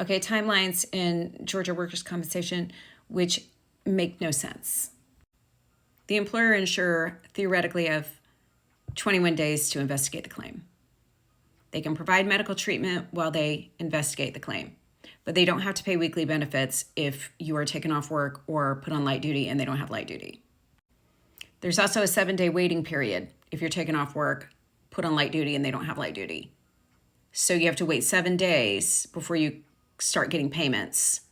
Okay, timelines in Georgia workers' compensation, which make no sense. The employer and insurer theoretically have 21 days to investigate the claim. They can provide medical treatment while they investigate the claim, but they don't have to pay weekly benefits if you are taken off work or put on light duty and they don't have light duty. There's also a 7-day waiting period if you're taken off work, put on light duty, and they don't have light duty. So you have to wait 7 days before you start getting payments.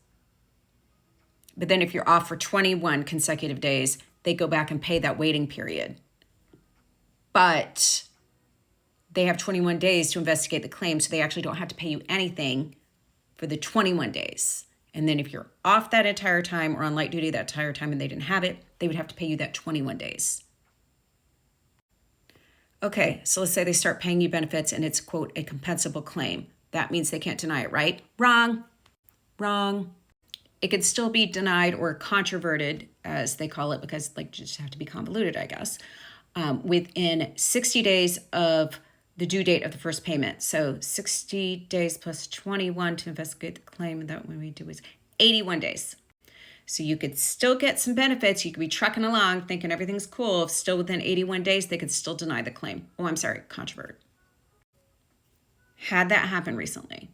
But then if you're off for 21 consecutive days, they go back and pay that waiting period. But they have 21 days to investigate the claim, so they actually don't have to pay you anything for the 21 days. And then if you're off that entire time or on light duty that entire time and they didn't have it, they would have to pay you that 21 days. Okay, so let's say they start paying you benefits and it's, quote, a compensable claim. That means they can't deny it, right? Wrong. It could still be denied or controverted, as they call it, because just have to be convoluted, I guess, within 60 days of the due date of the first payment. So 60 days plus 21 to investigate the claim, and that what we do is 81 days. So you could still get some benefits. You could be trucking along thinking everything's cool. If still within 81 days, they could still deny the claim. Controvert. Had that happen recently.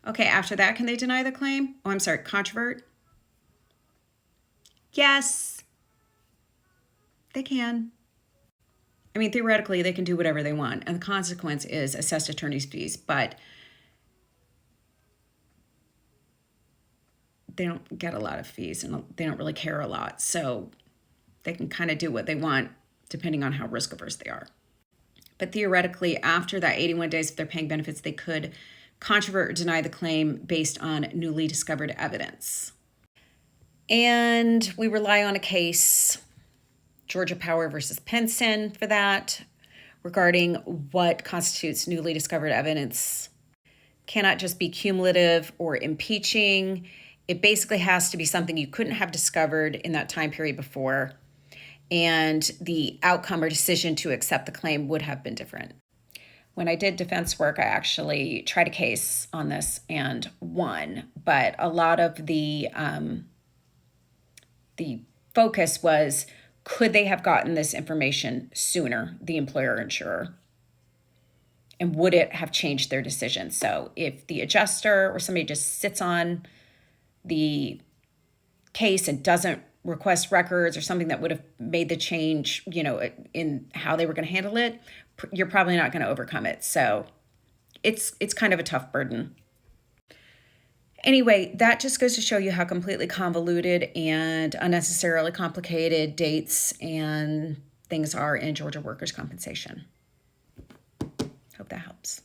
Okay, after that, can they deny the claim? Controvert. Yes, they can. I mean, theoretically, they can do whatever they want, and the consequence is assessed attorney's fees, but they don't get a lot of fees, and they don't really care a lot, so they can kind of do what they want depending on how risk averse they are. But theoretically, after that 81 days, if they're paying benefits, they could controvert or deny the claim based on newly discovered evidence. And we rely on a case, Georgia Power versus Penson, for that, regarding what constitutes newly discovered evidence. Cannot just be cumulative or impeaching. It basically has to be something you couldn't have discovered in that time period before, and the outcome or decision to accept the claim would have been different. When I did defense work, I actually tried a case on this and won, but a lot of the focus was, could they have gotten this information sooner, the employer or insurer? And would it have changed their decision? So if the adjuster or somebody just sits on the case and doesn't request records or something that would have made the change, in how they were going to handle it, you're probably not going to overcome it. So it's kind of a tough burden. Anyway, that just goes to show you how completely convoluted and unnecessarily complicated dates and things are in Georgia workers' compensation. Hope that helps.